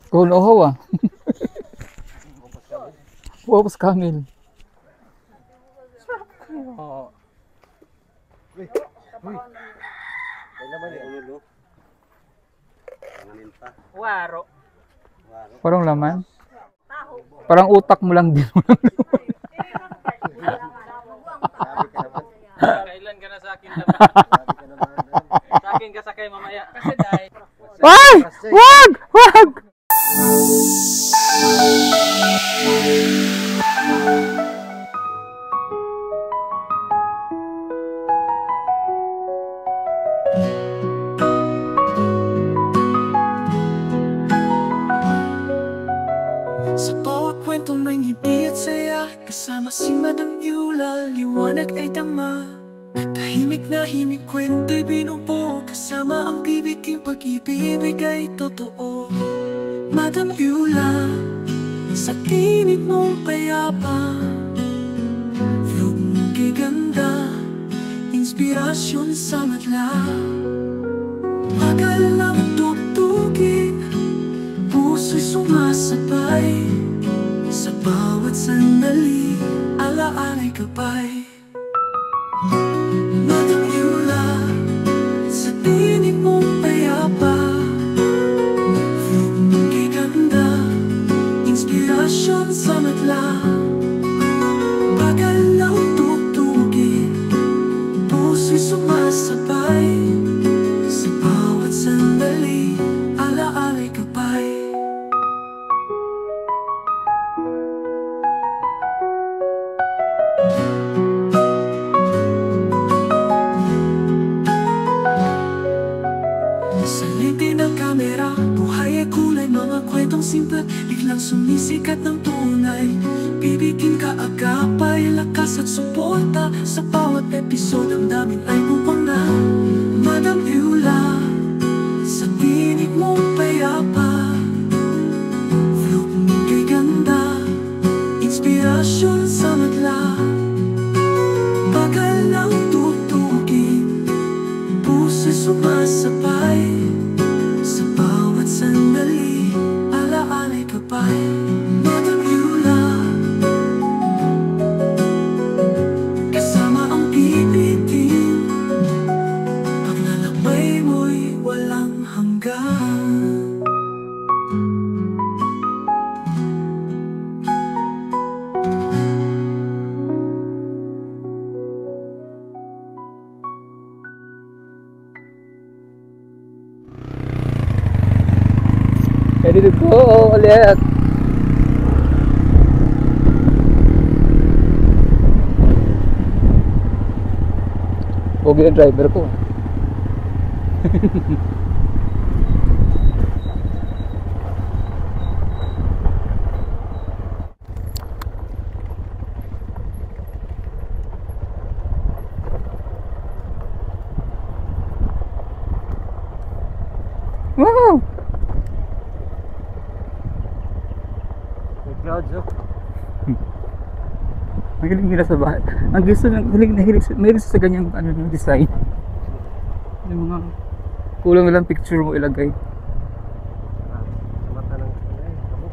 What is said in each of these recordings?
Kung oho ah. Focus kamil. Oo. Uy. Uy. Kaya naman yung ulo. Panganin pa. Waro. Parang laman. Parang utak mo lang din. Kailan ka na sa akin naman? Sa akin ka sakay mamaya. Kasi dahil. Ay! Wag! Wag! Sa bawat kwentong may ngiti at saya, kasama si Madam Eula, liwanag ay tama. Tahimik na himik kwento'y binubuo, kasama ang bibiting pag-ibig ay totoo. Madam Eula, sa tinig mong payapa, vlog mong giganda, inspirasyon sa madla. Magal lang tugtugin, puso'y sumasabay, sa bawat sandali, alaala'y gabay. Madam Eula, sa tinig mong payapa, vlog mong giganda, inspirasyon sa madla. Bagal lang tugtugin, puso'y sumasabay, sa bawat sandali, alaala'y gabay. Sa lente ng kamera, buhay ay kulay, mga kwentong simple, biglang sumisikat ng tunay. Bibigin ka agapay, lakas at suporta, sa bawat episode ang damin ay bubang na. Madam Eula, sa tinig mong payapa, vlog mong giganda, inspirasyon sa madla. Bagal lang tutugin, puso'y sumasabay, sa bawat sandali, alaala'y gabay. Madam Eula, kasama ang bibitin, paglalakbay mo'y walang hanggan. Ready to go ulit. Pogi ang driver ko. Wow! Clouds up. Magaling nila sa bahay. Ang gusto ng mahilig sa ganyang ano ng design. Yung mga kulang lang picture mo ilagay. Sa mata ng kabuk.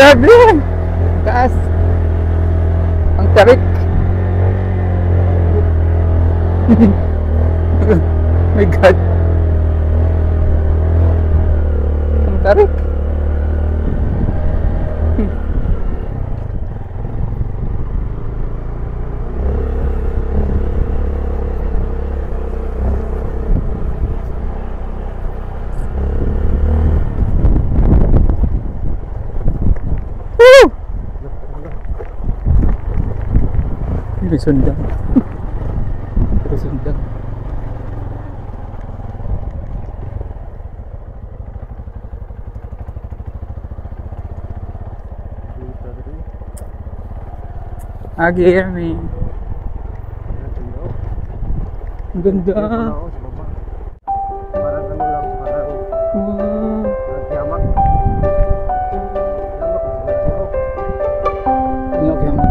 Grabe! Taas! Ang tarik! Oh my God! Ang tarik! Woo! Sundang. Sundang. Agirmi. Ang ganda. Parang ano lang, parang Wow. tiyamak. Ano kaya mo?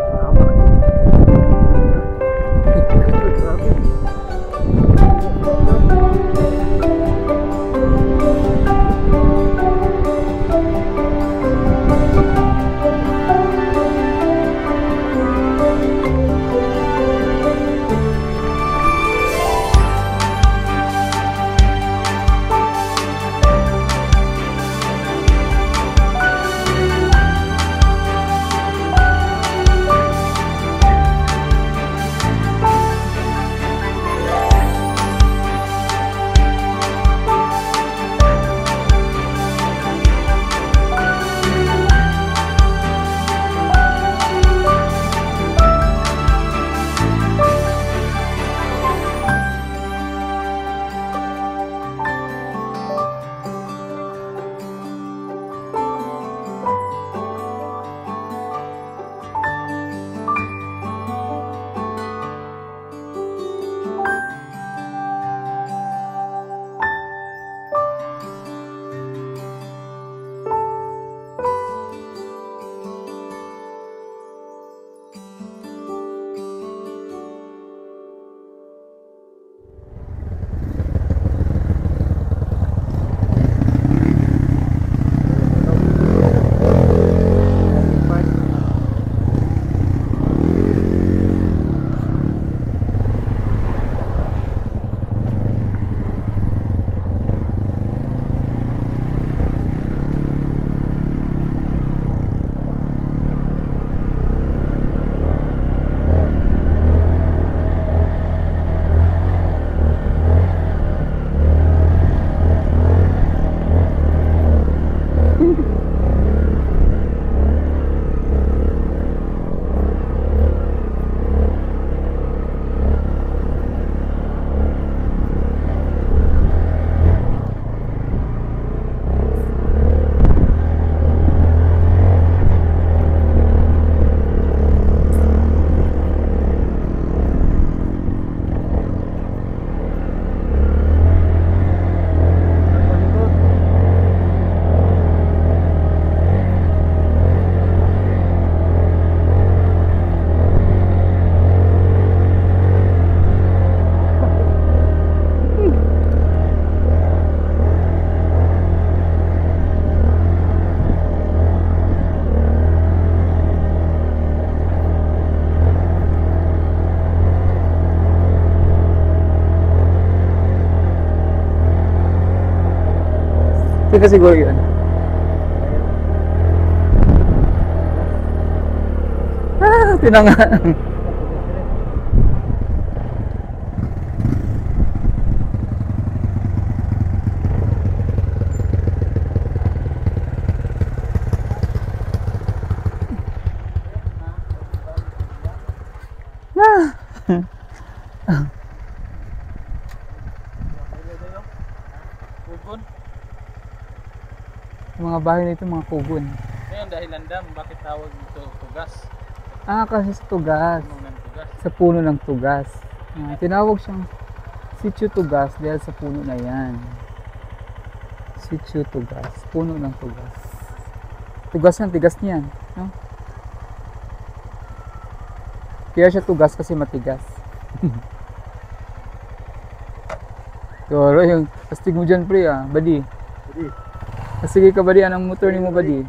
Tiyamak. Grabe. Ito siguro yun. Ah, tinanga. Kugon. Yung mga bahay nito, mga kugon. Ngayon dahil landam, bakit tawag ito tugas? Ah, kasi sa tugas. Puno ng tugas. Sa puno ng tugas. Tinawag siyang sitio tugas dahil sa puno na yan. Sitio tugas. Puno ng tugas. Tugas ng tigas niyan. No? Kaya siya tugas kasi matigas. Pero yung astig mo dyan pre badi. Jadi, Sige ka ba di? Anong motor ni mo ba di?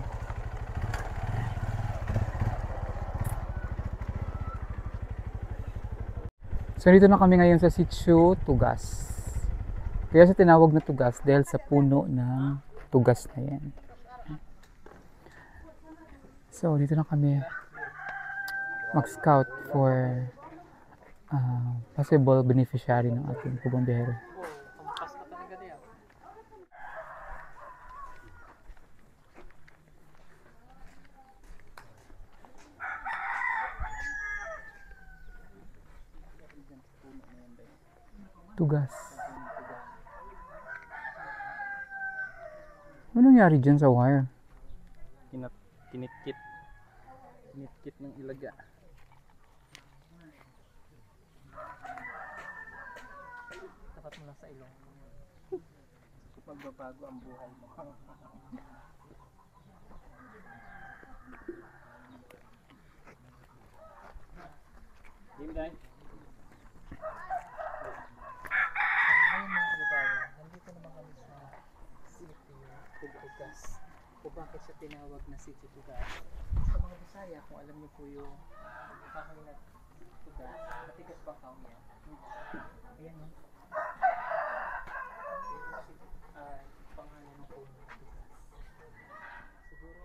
So dito na kami ngayon sa Sitio Tugas. Kaya sa tinawag na Tugas dahil sa puno ng tugas na yan. So dito na kami mag-scout for possible beneficiary ng ating kubombero. Pampas na talaga niya. Tugas. Ano nangyari dyan sa wire? Kinitkit. Kinitkit ng ilaga. Tapat mo lang sa ilong. Magbabago ang buhay mo. Game guys. Ngayon mga kababayan, nandito naman kami sa Sitio Tugas. Kung bakit siya tinawag na Sitio Tugas. Sa mga Bisaya, kung alam niyo po yung kahoy na tugas, matigas bang kahoy yan? Ayan yun. Pangalan ng puno ng tugas. Siguro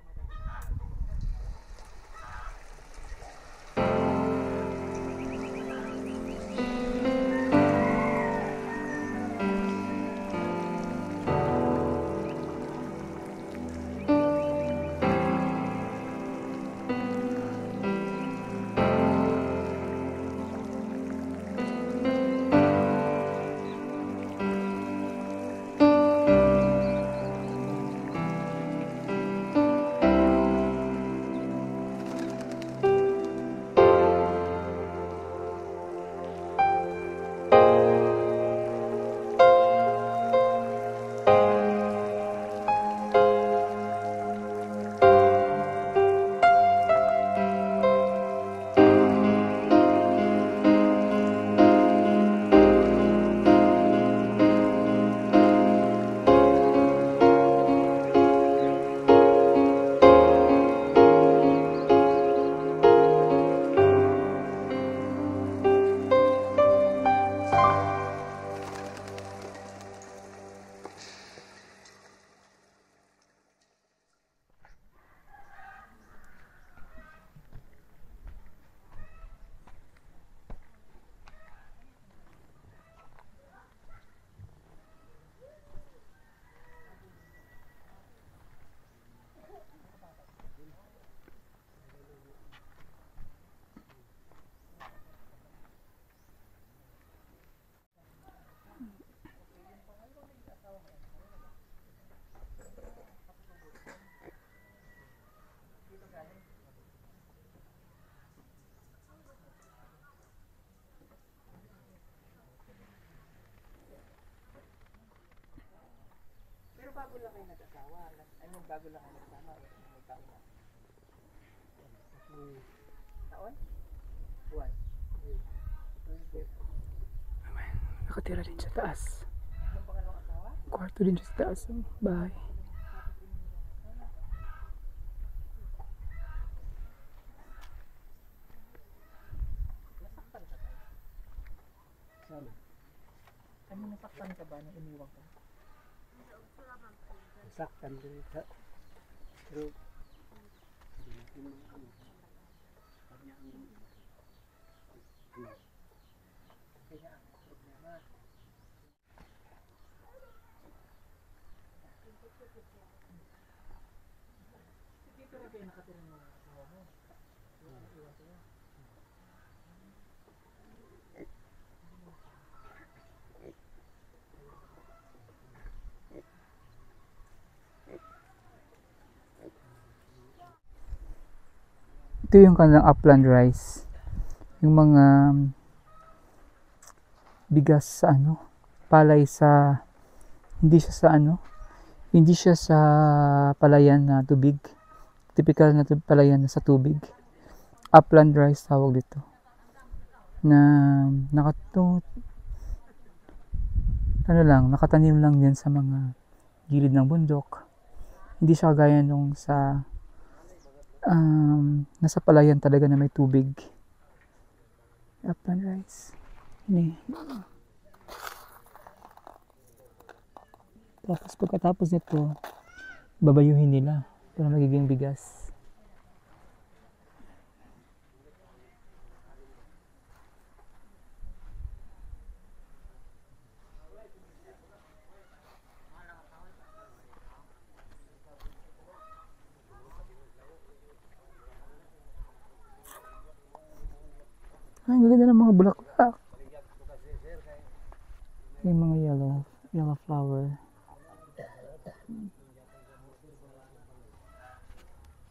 bago lang kayo nag-asawa. Ano bago lang kayo nagsama? May taon na. Taon? Buwan? Nakatira din sa taas. Anong pangalawang asawa? Kwarto din siya sa taas ng bahay. Nasaktan ka tayo? Saan? Ano nasaktan ka ba nung iniwang ka? Saktan din sa pero Kaya ang problema. Dito rin kayo nakatira ng asawa mo. Iwan sa'yo. Ito yung kanilang upland rice. Yung mga bigas sa palay sa hindi siya sa palayan na tubig. Typical na palayan na sa tubig. Upland rice tawag dito. Na nakatanim lang yan sa mga gilid ng bundok. Hindi siya kagaya nung sa nasa palayan talaga na may tubig. Upland rice. Ini. Tapos pagkatapos nito, babayuhin nila para magiging bigas. Ay, maganda ng mga bulaklak. Yung mga yellow flower.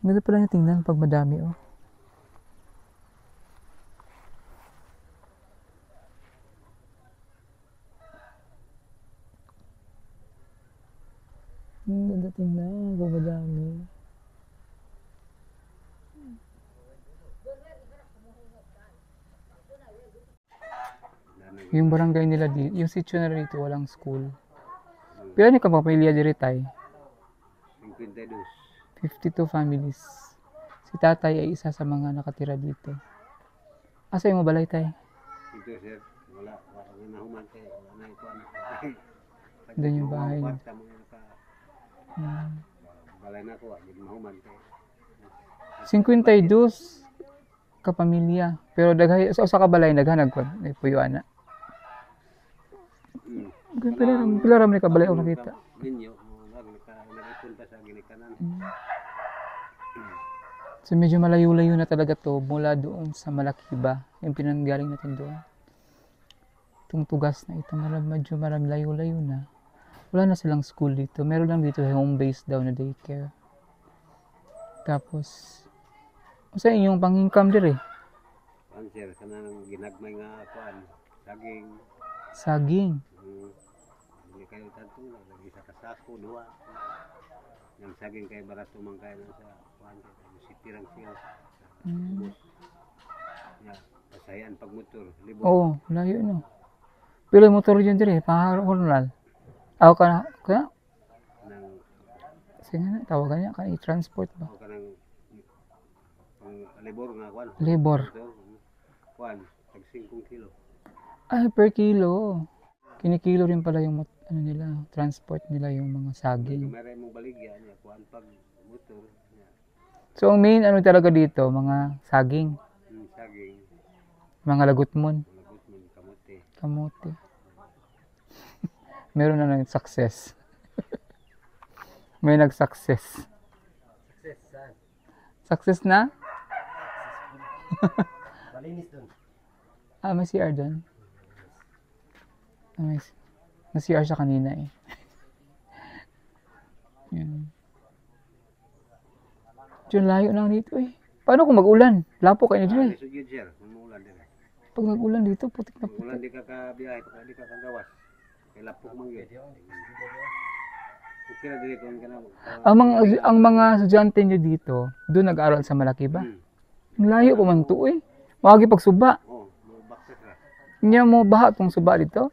Maganda pala niya tingnan pag madami, oh. Maganda tingnan pag madami. Yung barangay nila dito, yung sitio na dito, walang school. Pero ano ka mga pamilya dito tay? 52 families. Si tatay ay isa sa mga nakatira dito. Asa yung mabalay tay? Ito sir, wala kami nahuman kay wala na ito ano. Doon yung bahay niya. Balay na ko, hindi mahuman kay. 52 kapamilya. Pero daghay sa kabalay naghanag ko puyo ana. Pila ram ni kabalay ako nakita. Ninyo, nagpunta sa ginikanan. So medyo malayo-layo na talaga to mula doon sa Malakiba, yung pinanggaling natin doon. Itong tugas na ito, medyo marami layo-layo na. Wala na silang school dito. Meron lang dito home-based daw na daycare. Tapos, sa inyong pang-income dire? Sir, kanang ginagmay nga kuan, saging. Saging. Hindi kayo tanto, lagi sa kasako, duwa. Yang saging kay barato man kay na sa kuan, sitirang siya. Ya, pasayan pag motor, libo. Oo, layo no. Pila motor yun dire, pang-hornal. Ako ka na, Nang sige na, tawagan niya, kan i-transport ba? o kanang pang libor nga kuan. Labor. Kuan, tag 5 kilo. Ay, per kilo. Kinikilo rin pala yung ano nila, transport nila yung mga saging. Meron mong baligya niya kuan pag motor niya. So, ang main ano talaga dito, mga saging, Saging, mga lagutmon, lagot mo kamote. kamote. Meron na nag-success. May nag-success. Success na? Malinis doon. May CR doon. May CR siya kanina eh. Yan. Diyan layo lang dito eh. Paano kung mag-ulan? Lapo kayo dito eh. Sugid sir, umulan din. Pag nag-ulan dito, putik na Ulan putik. di ka kabiyahe, pag di ka kagawas. Kay lapok man gyud. Kira dili kon kana. Ang mga estudyante nyo dito, doon nag-aaral sa Malakiba. Ang layo pa man to eh. Mawagi pagsuba. Oh, mo bakit ra. Niya mo baha tong suba dito?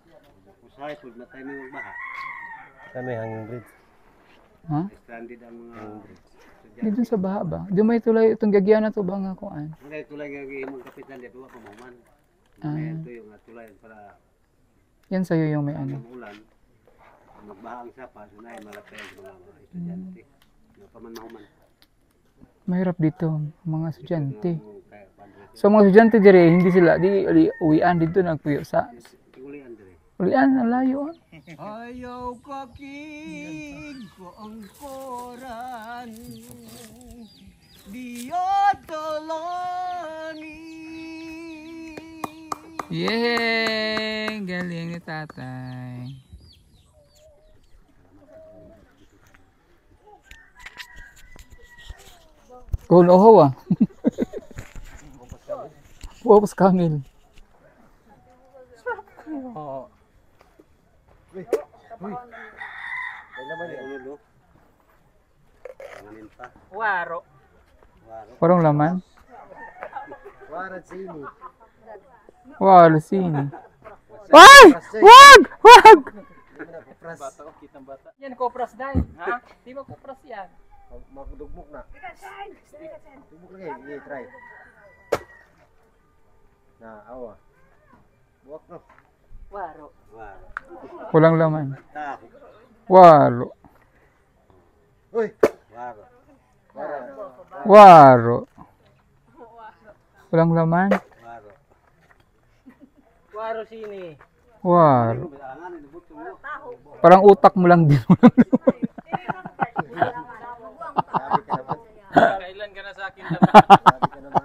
Usahay pud matay mi magbaha. Kami hanging bridge. Ha? Stranded ang mga Di doon sa baha ba? Di may tulay itong gagyan na to ba nga kuan? Ngay tulay nga imong kapitan dito wa pa mahuman. Ah. Ito yung tulay para Yan sa'yo yung may ano. ulan. Magbaha ang sapa, sunay malapay ang mga estudyante. Nga pa man mahuman. Mahirap dito, mga estudyante. Kaya padre. So mga estudyante dire, hindi sila, di uwian dito, nagpuyo sa Igulian dire. uwian, ang layo. Ayaw pakig ko ang koran. Diyo talangin. Yay! Galing ni tatay. Kung oho ah. Wapos kamil. Waro. Parang laman. Warat sini. Wow, lasini. Ay! Wag! Wag! Yan, kopras dahil. Ha? Di ba kopras yan? Magdugmok na. Dugmok lagi, try. Na, awa. Buwak no. Waro. Waro. Walang laman. Tak. Waro. Uy! Waro. Waro. Walang laman. Waro. Waro sini. Waro. Angan ni buto mo. Parang utak mo lang din. Sabi ka naman. Kailan ka na sa akin naman? Sabi ka naman.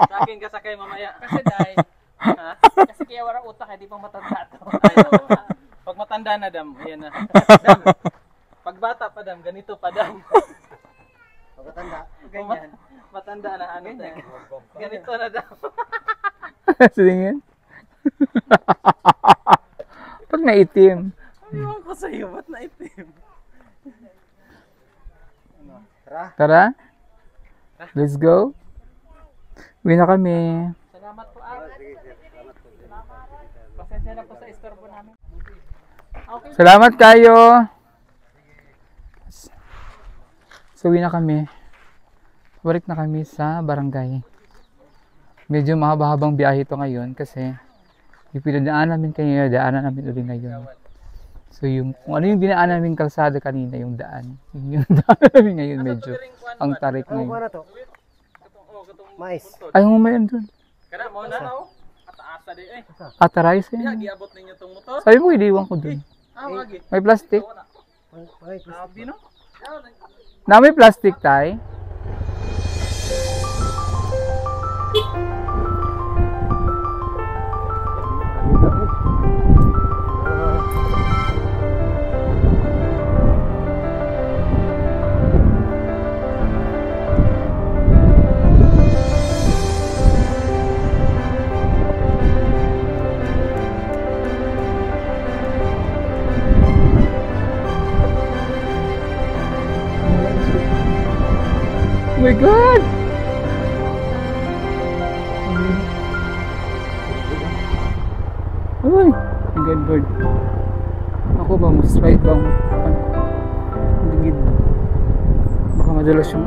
Sa akin ka sakay mamaya. Kasi dahil, ha? Kasi kaya wala utak, hindi pang matanda to. Ay, oo. Pag matanda na, dam, ayan na. Dam, pag bata pa, dam, ganito pa, dam. Pagkatanda. Ganyan. Matanda na, ano na. Ganito na, dam. Singin. Pag naitim. Ewan ko sa'yo, ba't naitim? Tara. Tara. Let's go. Uwi na kami. Salamat po, Ar. Pasensya na po sa istorbo namin. Okay. Salamat kayo. So, uwi na kami. Balik na kami sa barangay. Medyo mahaba-habang biyahe ito ngayon kasi yung pinadaan namin kanina, daanan namin ulit ngayon. So, kung ano yung dinaan namin kalsada kanina, yung daan. Yung daan namin ngayon, medyo ang tarik Ano ngayon. na to? Mais. Ay, humayan dun. Kada mo na raw. Kataasa di eh. Atarais Kaya yan. giabot ninyo tong motor. Sabi mo, iliwan ko dun. Ah, wagi. May plastic. Ay, Sabi no? Na may plastic, tay. Oh my God! Uy! Ang God Lord. Ako ba? Mas right ba? Ligid. Baka madalas yung...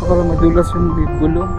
Baka madulas yung gulong.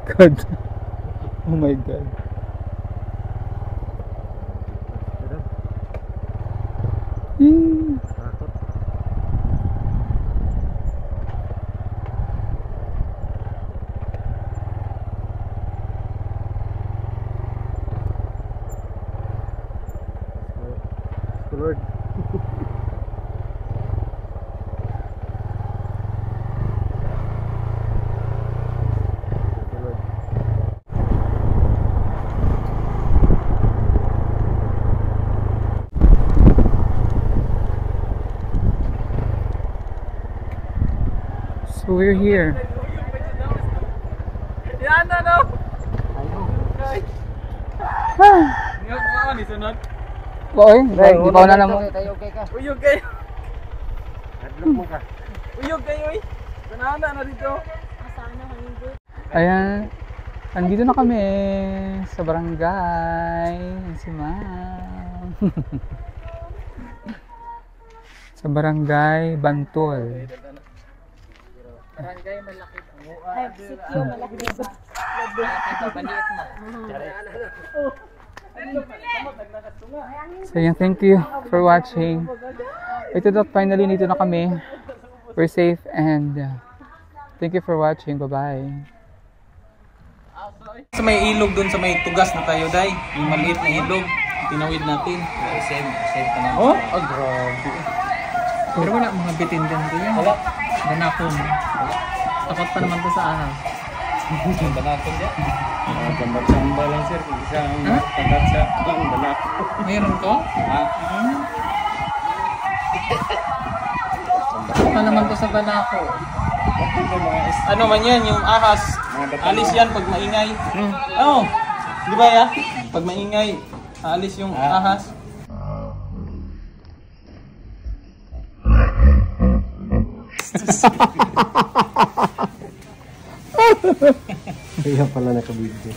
God. Oh my God. Takot. Lord. So we're here. Yan na no. Ah. Ngayon mga ni sunod. Boy, di pa na naman. Tayo okay ka. Uyog kayo. Hadlok mo ka. Uyog kayo eh. Banana na dito. Ayan. Andito na kami sa barangay. Si Ma'am. Sa barangay Bantol. Barangay malaki. Sityo, malaki ba? Paliit na. So yan, thank you for watching. Ito na, finally dito na kami. We're safe and thank you for watching. Bye-bye. Sa may ilog doon sa may tugas na tayo, Day. Yung maliit na ilog. Tinawid natin. Save ka na. Oh? Oh, grabe. Pero wala mga bitin din doon. Wala. Danakon. Takot pa naman to sa ahas. Danakon dyan. Gambar-gamba lang sir, kung isang tagat sa danakon. Mayroon to? Ano naman to sa banako? Ano man yan, yung ahas. Alis yan pag maingay. Oo. Di ba ya? Pag maingay, alis yung ahas. Kaya pala nakabidyo.